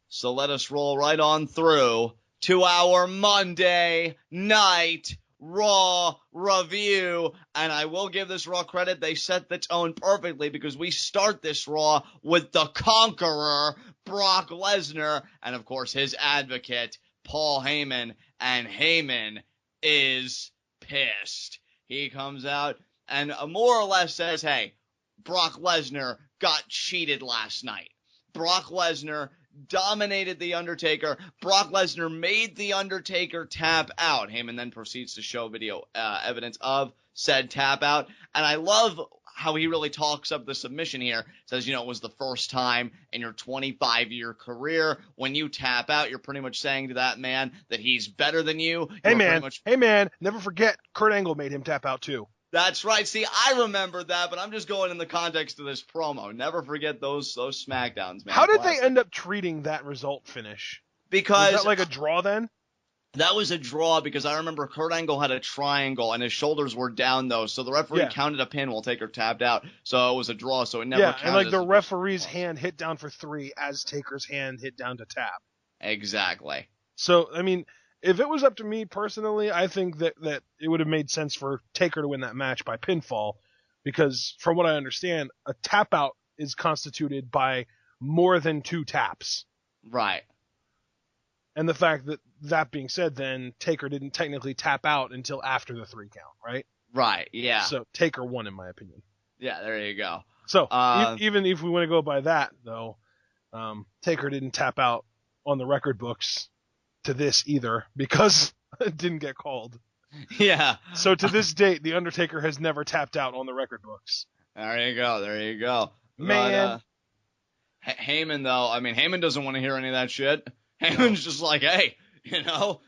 So let us roll right on through to our Monday Night Raw review. And I will give this Raw credit. They set the tone perfectly because we start this Raw with the Conqueror, Brock Lesnar, and of course his advocate, Paul Heyman. And Heyman is pissed. He comes out and more or less says, hey, Brock Lesnar got cheated last night. Brock Lesnar dominated The Undertaker. Brock Lesnar made The Undertaker tap out. Heyman then proceeds to show video evidence of said tap out. And I love how he really talks up the submission here. Says, it was the first time in your 25-year career when you tap out, you're pretty much saying to that man that he's better than you. Hey man, never forget Kurt Angle made him tap out too. That's right. See, I remember that, but I'm just going in the context of this promo. Never forget those SmackDowns, man. How did they end up treating that result finish? Because was that like a draw then? That was a draw because I remember Kurt Angle had a triangle and his shoulders were down though, so the referee counted a pin while Taker tapped out. So it was a draw, so it never counted. Yeah, and like the referee's hand hit down for 3 as Taker's hand hit down to tap. Exactly. So, I mean, if it was up to me personally, I think that it would have made sense for Taker to win that match by pinfall because from what I understand, a tap out is constituted by more than 2 taps. Right. And the fact that being said, then Taker didn't technically tap out until after the 3 count, right? Right, yeah. So Taker won in my opinion. Yeah, there you go. So even if we want to go by that, though, Taker didn't tap out on the record books to this either because it didn't get called. Yeah. So to this date, The Undertaker has never tapped out on the record books. There you go. Man. But, Heyman, though, Heyman doesn't want to hear any of that shit. Heyman's just like, hey,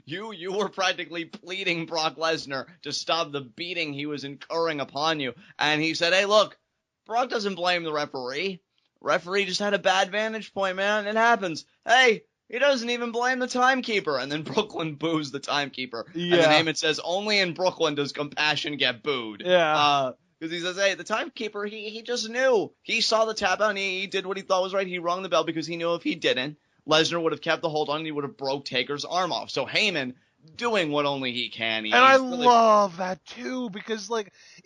you were practically pleading Brock Lesnar to stop the beating he was incurring upon you. And he said, hey, look, Brock doesn't blame the referee. Referee just had a bad vantage point, man. It happens. Hey, he doesn't even blame the timekeeper. And then Brooklyn boos the timekeeper. Yeah. And then Heyman says, only in Brooklyn does compassion get booed. Yeah. Because he says, hey, the timekeeper, he just knew. He saw the tap out and he did what he thought was right. He rung the bell because he knew if he didn't, Lesnar would have kept the hold on and he would have broke Taker's arm off. So Heyman doing what only he can. And I love that too because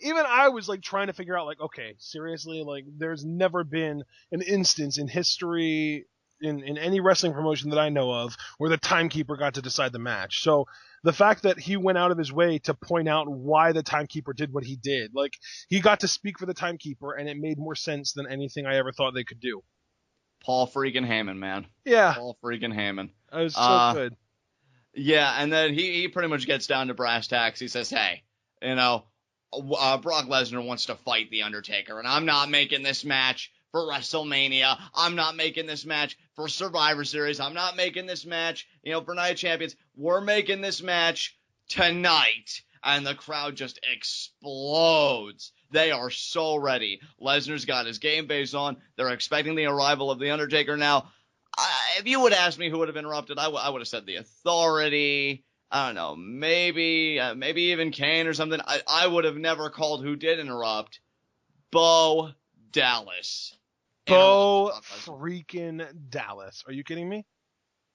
even I was trying to figure out okay, seriously, there's never been an instance in history in any wrestling promotion that I know of where the timekeeper got to decide the match. So the fact that he went out of his way to point out why the timekeeper did what he did, he got to speak for the timekeeper and it made more sense than anything I ever thought they could do. Paul freaking Heyman, man. Yeah. Paul freaking Heyman. That was so good. Yeah, and then he pretty much gets down to brass tacks. He says, hey, Brock Lesnar wants to fight The Undertaker, and I'm not making this match for WrestleMania. I'm not making this match for Survivor Series. I'm not making this match, for Night of Champions. We're making this match tonight. And the crowd just explodes. They are so ready. Lesnar's got his game face on. They're expecting the arrival of The Undertaker. Now, if you would ask me who would have interrupted, I would have said The Authority. I don't know, maybe even Kane or something. I would have never called who did interrupt. Bo Dallas. Bo freaking Dallas. Are you kidding me?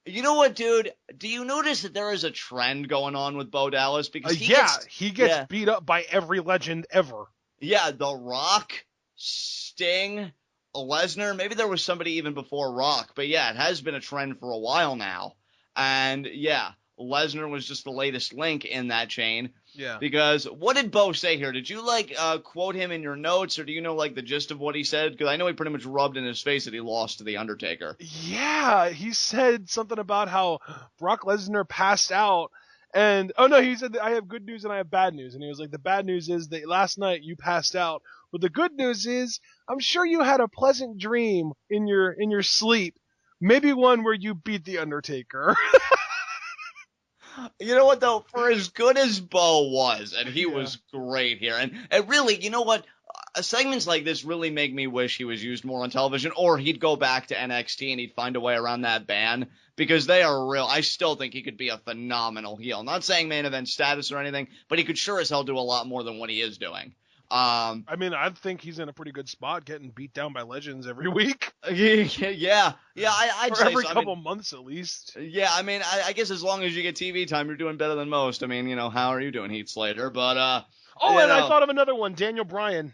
You know what, dude? Do you notice that there is a trend going on with Bo Dallas? Because he gets beat up by every legend ever. Yeah, The Rock, Sting, Lesnar. Maybe there was somebody even before Rock. But yeah, it has been a trend for a while now. And yeah, Lesnar was just the latest link in that chain. Yeah. Because what did Bo say here? Did you quote him in your notes, or do you know the gist of what he said? Because I know he pretty much rubbed in his face that he lost to The Undertaker. Yeah, he said something about how Brock Lesnar passed out. And, oh no, he said that I have good news and I have bad news. And he was like, the bad news is that last night you passed out. But the good news is, I'm sure you had a pleasant dream in your sleep. Maybe one where you beat The Undertaker. You know what, though? For as good as Bo was, and he was great here, and really, you know what? Segments like this really make me wish he was used more on television, or he'd go back to NXT and he'd find a way around that ban, because they are real. I still think he could be a phenomenal heel. Not saying main event status or anything, but he could sure as hell do a lot more than what he is doing. I mean, I think he's in a pretty good spot, getting beat down by legends every week. Yeah, I'd or say every so. couple months at least. Yeah, I mean, I guess as long as you get TV time, you're doing better than most. I mean, how are you doing, Heath Slater? But, I thought of another one, Daniel Bryan.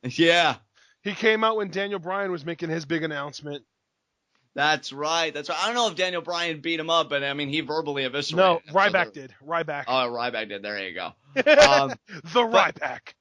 Yeah. He came out when Daniel Bryan was making his big announcement. That's right. I don't know if Daniel Bryan beat him up, but, I mean, he verbally eviscerated him. No, Ryback did. Ryback. Oh, Ryback did. There you go. Ryback.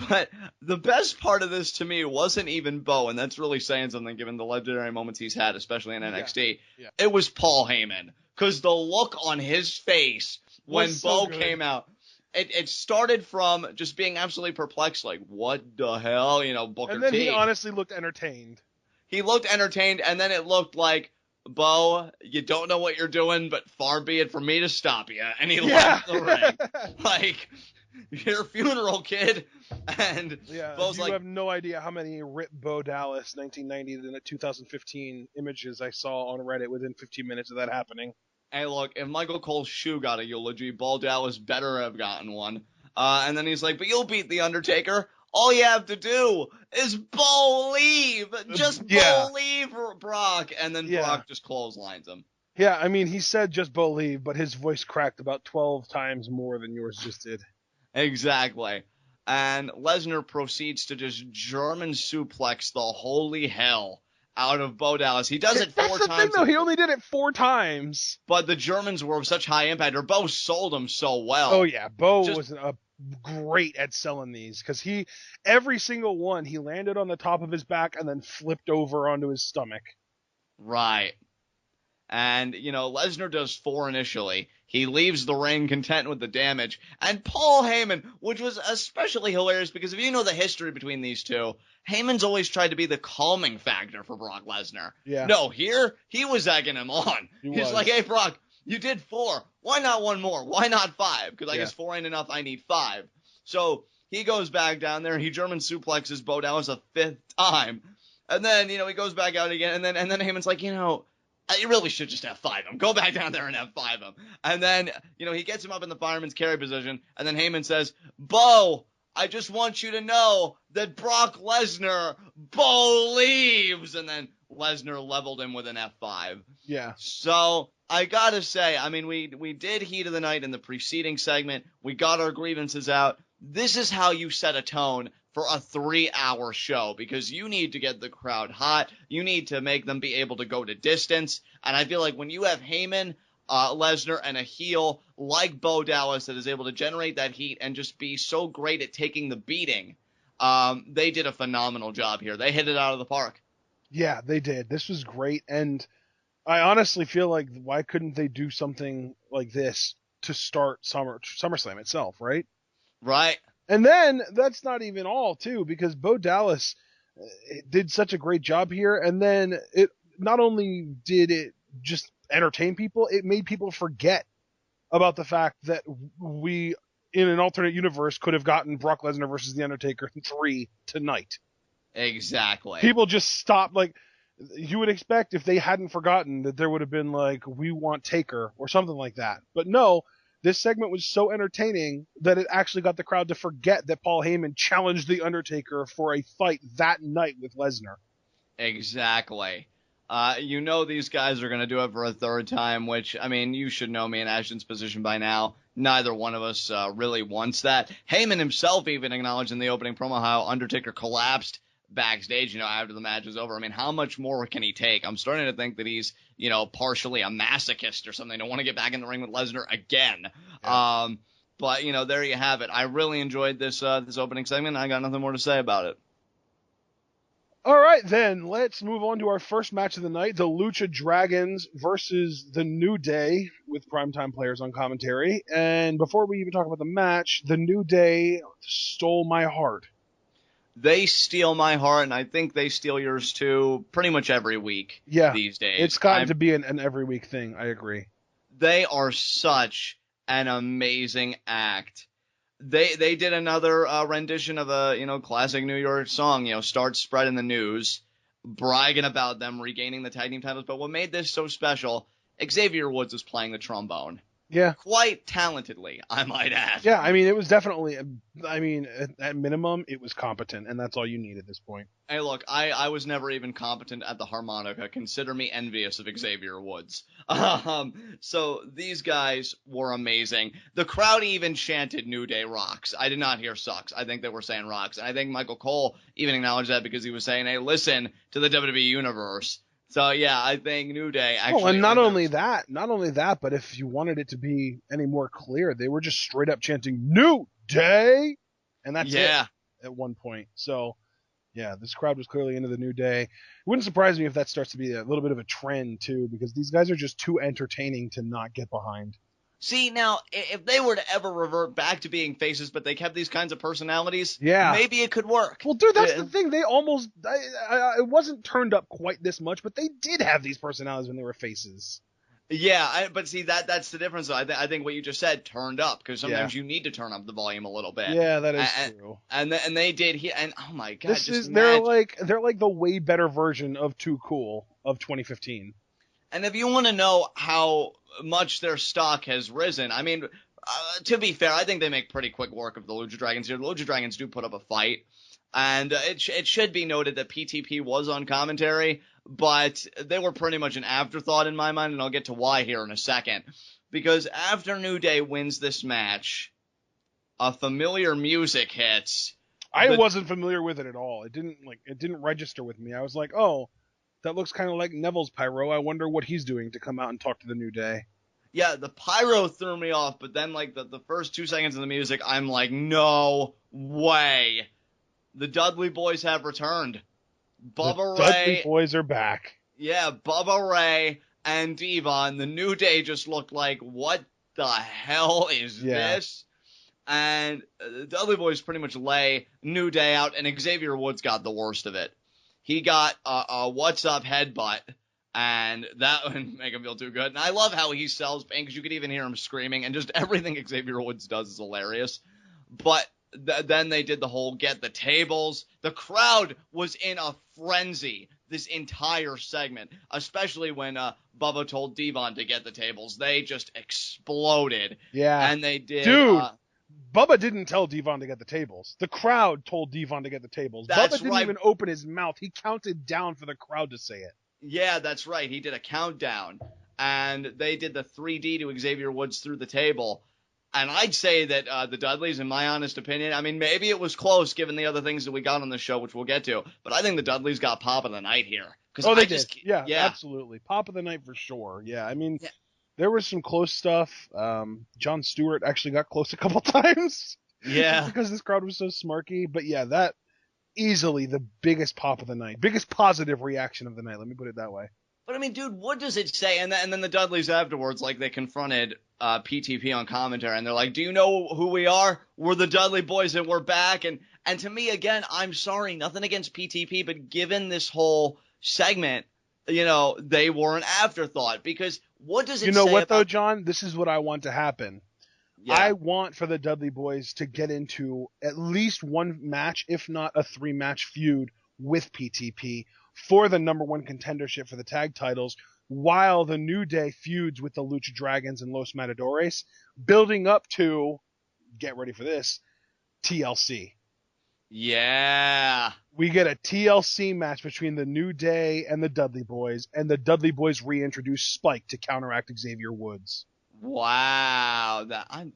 But the best part of this to me wasn't even Bo, and that's really saying something given the legendary moments he's had, especially in NXT. Yeah. It was Paul Heyman. Because the look on his face when Bo came out, it started from just being absolutely perplexed, like, what the hell, Booker T. And then he honestly looked entertained. He looked entertained, and then it looked like, Bo, you don't know what you're doing, but far be it from me to stop you. And he left the ring. Like, your funeral, kid. And Bo's you have no idea how many Rip Bo Dallas 1990 to 2015 images I saw on Reddit within 15 minutes of that happening. Hey, look, if Michael Cole's shoe got a eulogy, Bo Dallas better have gotten one. And then he's like, but you'll beat The Undertaker. All you have to do is Bo leave. Just Bo leave, Brock. And then Brock just clotheslines him. Yeah, I mean, he said just Bo leave, but his voice cracked about 12 times more than yours just did. Exactly. And Lesnar proceeds to just German suplex the holy hell out of Bo Dallas. He does it 4 times. That's the thing, though. He only did it 4 times. But the Germans were of such high impact, or Bo sold him so well. Oh, yeah. Bo was great at selling these, because every single one, he landed on the top of his back and then flipped over onto his stomach. Right. And, Lesnar does 4 initially. He leaves the ring content with the damage. And Paul Heyman, which was especially hilarious because if you know the history between these two, Heyman's always tried to be the calming factor for Brock Lesnar. Yeah. No, here, he was egging him on. He's like, hey, Brock, you did 4. Why not 1 more? Why not 5? Because I guess 4 ain't enough. I need 5. So he goes back down there and he German suplexes Bo Dallas a 5th time. And then, he goes back out again. And then Heyman's like, you really should just F5 him. Go back down there and F5 him. And then, he gets him up in the fireman's carry position. And then Heyman says, Bo, I just want you to know that Brock Lesnar, Bo leaves. And then Lesnar leveled him with an F5. Yeah. So I got to say, I mean, we did Heat of the Night in the preceding segment. We got our grievances out. This is how you set a tone for a 3-hour show, because you need to get the crowd hot. You need to make them be able to go to distance. And I feel like when you have Heyman, Lesnar, and a heel like Bo Dallas that is able to generate that heat and just be so great at taking the beating, they did a phenomenal job here. They hit it out of the park. Yeah, they did. This was great. And I honestly feel like, why couldn't they do something like this to start SummerSlam itself, right? Right. And then that's not even all, too, because Bo Dallas did such a great job here. And then it not only did it just entertain people, it made people forget about the fact that we, in an alternate universe, could have gotten Brock Lesnar versus The Undertaker 3 tonight. Exactly. People just stopped. Like, you would expect if they hadn't forgotten that there would have been like, we want Taker or something like that. But no. This segment was so entertaining that it actually got the crowd to forget that Paul Heyman challenged The Undertaker for a fight that night with Lesnar. Exactly. These guys are going to do it for a 3rd time, which, I mean, you should know me and Ashton's position by now. Neither one of us really wants that. Heyman himself even acknowledged in the opening promo how Undertaker collapsed backstage, after the match was over. I mean, how much more can he take? I'm starting to think that he's, partially a masochist or something. I want to get back in the ring with Lesnar again. Yeah. But, there you have it. I really enjoyed this opening segment. I got nothing more to say about it. All right, then, let's move on to our first match of the night, the Lucha Dragons versus the New Day, with primetime players on commentary. And before we even talk about the match, the New Day stole my heart. They steal my heart, and I think they steal yours too pretty much every week these days. It's gotten to be an every week thing. I agree. They are such an amazing act. They did another rendition of a classic New York song, start spreading the news, bragging about them regaining the tag team titles. But what made this so special, Xavier Woods is playing the trombone. Yeah. Quite talentedly, I might add. Yeah, I mean, it was definitely, at minimum, it was competent, and that's all you need at this point. Hey, look, I was never even competent at the harmonica. Consider me envious of Xavier Woods. So these guys were amazing. The crowd even chanted New Day rocks. I did not hear sucks. I think they were saying rocks. And I think Michael Cole even acknowledged that because he was saying, hey, listen to the WWE Universe. So, yeah, I think New Day actually... Well, and not only that, but if you wanted it to be any more clear, they were just straight up chanting New Day, and that's it at one point. So, yeah, this crowd was clearly into the New Day. It wouldn't surprise me if that starts to be a little bit of a trend, too, because these guys are just too entertaining to not get behind. See, now, if they were to ever revert back to being faces, but they kept these kinds of personalities, maybe it could work. Well, dude, that's the thing. They almost... it wasn't turned up quite this much, but they did have these personalities when they were faces. Yeah, but see, that's the difference, though. I think what you just said, turned up, because sometimes you need to turn up the volume a little bit. Yeah, that is true. And they did here, and oh my god, they're like the way better version of Too Cool of 2015. And if you want to know how much their stock has risen, I mean, to be fair, I think they make pretty quick work of the Lucha Dragons here. The Lucha Dragons do put up a fight, and it should be noted that PTP was on commentary, but they were pretty much an afterthought in my mind, and I'll get to why here in a second. Because after New Day wins this match, a familiar music hits. I wasn't familiar with it at all. It didn't register with me. I was like, oh, that looks kind of like Neville's pyro. I wonder what he's doing to come out and talk to the New Day. Yeah, the pyro threw me off, but then like the first 2 seconds of the music, I'm like, no way. The Dudley Boyz have returned. Bubba Ray. Dudley Boyz are back. Yeah, Bubba Ray and Devon. The New Day just looked like, what the hell is this? And the Dudley Boyz pretty much lay New Day out, and Xavier Woods got the worst of it. He got a what's up headbutt, and that wouldn't make him feel too good. And I love how he sells pain, because you could even hear him screaming, and just everything Xavier Woods does is hilarious. But then they did the whole get the tables. The crowd was in a frenzy this entire segment, especially when Bubba told Devon to get the tables. They just exploded. Yeah. And they did. Dude. Bubba didn't tell Devon to get the tables. The crowd told Devon to get the tables. Bubba didn't even open his mouth. He counted down for the crowd to say it. Yeah, that's right. He did a countdown. And they did the 3D to Xavier Woods through the table. And I'd say that the Dudleys, in my honest opinion, I mean, maybe it was close given the other things that we got on the show, which we'll get to. But I think the Dudleys got Pop of the Night here. Oh, they did. Yeah, absolutely. Pop of the Night for sure. Yeah, I mean... Yeah. There was some close stuff. Jon Stewart actually got close a couple times. Yeah. Because this crowd was so smarky. But yeah, that easily the biggest pop of the night. Biggest positive reaction of the night. Let me put it that way. But I mean, dude, what does it say? And then the Dudleys afterwards, like they confronted PTP on commentary, and they're like, "Do you know who we are? We're the Dudley Boyz, and we're back." And to me, again, I'm sorry, nothing against PTP, but given this whole segment, you know, they were an afterthought. Because what does it say? You know what, though, John? This is what I want to happen. Yeah. I want for the Dudley Boyz to get into at least one match, if not a 3-match feud with PTP for the number 1 contendership for the tag titles, while the New Day feuds with the Lucha Dragons and Los Matadores, building up to, get ready for this, TLC. Yeah. We get a TLC match between the New Day and the Dudley Boyz, and the Dudley Boyz reintroduce Spike to counteract Xavier Woods. Wow,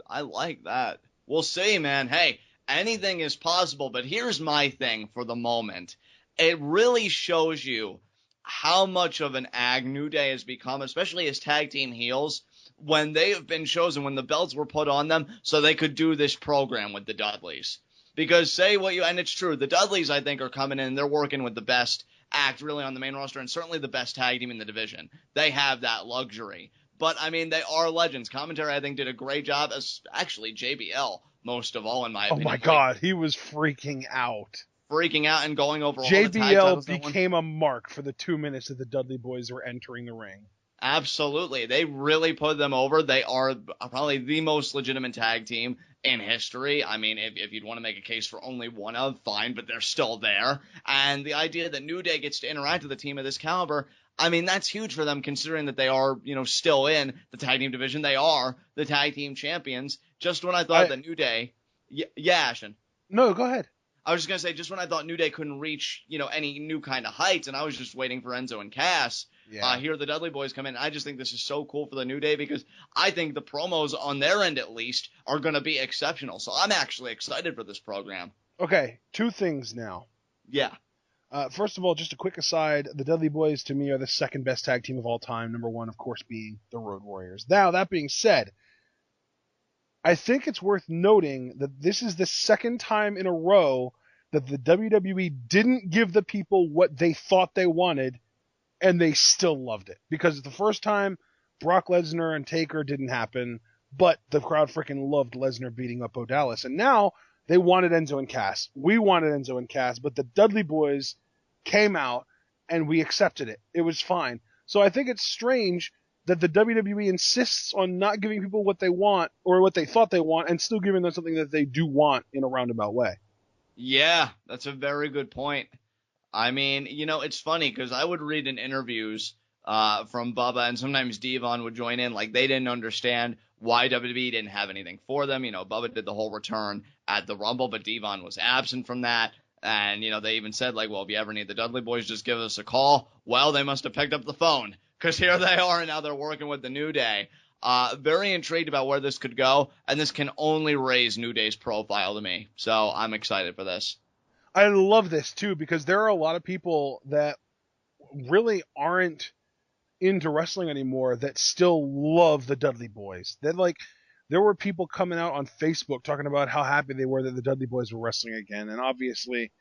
I like that. We'll see, man. Hey, anything is possible, but here's my thing for the moment. It really shows you how much of an ag New Day has become, especially as tag team heels, when they have been chosen, when the belts were put on them, so they could do this program with the Dudleys. Because say what you, and it's true, the Dudleys, I think, are coming in, they're working with the best act really on the main roster, and certainly the best tag team in the division. They have that luxury. But, I mean, they are legends. Commentary, I think, did a great job, as actually JBL, most of all, in my opinion. Oh, my God, he was freaking out. Freaking out and going over all the tag titles. JBL became a mark for the 2 minutes that the Dudley Boyz were entering the ring. Absolutely. They really put them over. They are probably the most legitimate tag team in history. I mean, if you'd want to make a case for only one of, fine, but they're still there. And the idea that New Day gets to interact with a team of this caliber, I mean, that's huge for them considering that they are, still in the tag team division. They are the tag team champions. Just when I thought the New Day, yeah, Ashton. No, go ahead. I was just going to say, just when I thought New Day couldn't reach, any new kind of heights, and I was just waiting for Enzo and Cass, here the Dudley Boyz come in. I just think this is so cool for the New Day because I think the promos on their end, at least, are going to be exceptional. So I'm actually excited for this program. Okay, two things now. Yeah. First of all, just a quick aside, the Dudley Boyz, to me, are the second best tag team of all time. Number one, of course, being the Road Warriors. Now, that being said, I think it's worth noting that this is the second time in a row that the WWE didn't give the people what they thought they wanted, and they still loved it. Because the first time, Brock Lesnar and Taker didn't happen, but the crowd freaking loved Lesnar beating up Bo Dallas. And now, they wanted Enzo and Cass. We wanted Enzo and Cass, but the Dudley Boyz came out, and we accepted it. It was fine. So I think it's strange that the WWE insists on not giving people what they want or what they thought they want and still giving them something that they do want in a roundabout way. Yeah, that's a very good point. I mean, it's funny because I would read in interviews from Bubba, and sometimes Devon would join in. Like, they didn't understand why WWE didn't have anything for them. Bubba did the whole return at the Rumble, but Devon was absent from that. And, they even said, like, well, if you ever need the Dudley Boyz, just give us a call. Well, they must have picked up the phone. Because here they are, and now they're working with the New Day. Very intrigued about where this could go, and this can only raise New Day's profile to me. So I'm excited for this. I love this, too, because there are a lot of people that really aren't into wrestling anymore that still love the Dudley Boyz. There were people coming out on Facebook talking about how happy they were that the Dudley Boyz were wrestling again, and obviously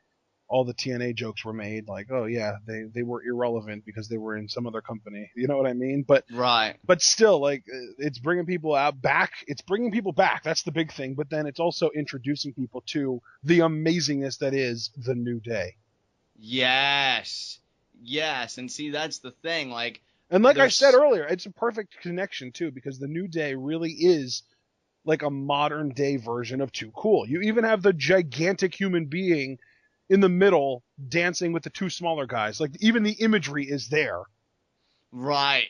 all the TNA jokes were made, like, oh yeah, they were irrelevant because they were in some other company. You know what I mean? But right. But still, like, it's bringing people back. It's bringing people back. That's the big thing. But then it's also introducing people to the amazingness that is the New Day. Yes. And see, that's the thing. And like I said earlier, it's a perfect connection too, because the New Day really is like a modern day version of Too Cool. You even have the gigantic human being in the middle dancing with the two smaller guys. Like, even the imagery is there. Right.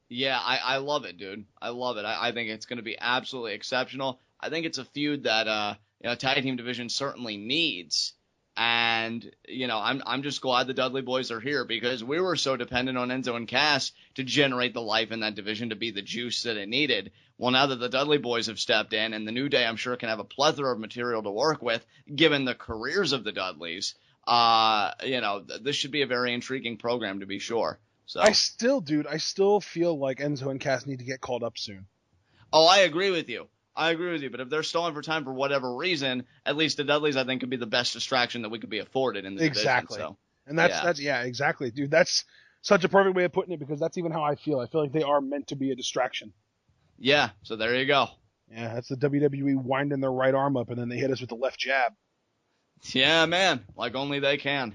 Yeah, I love it, dude. I love it. I think it's going to be absolutely exceptional. I think it's a feud that tag team division certainly needs. And, I'm just glad the Dudley Boyz are here because we were so dependent on Enzo and Cass to generate the life in that division to be the juice that it needed. Well, now that the Dudley Boyz have stepped in, and the New Day, I'm sure, can have a plethora of material to work with, given the careers of the Dudleys, this should be a very intriguing program to be sure. So I still feel like Enzo and Cass need to get called up soon. Oh, I agree with you. But if they're stalling for time for whatever reason, at least the Dudleys, I think, could be the best distraction that we could be afforded in the division. So. And that's exactly, dude. That's such a perfect way of putting it because that's even how I feel. I feel like they are meant to be a distraction. Yeah, so there you go. Yeah, that's the WWE winding their right arm up and then they hit us with the left jab. Yeah, man, like only they can.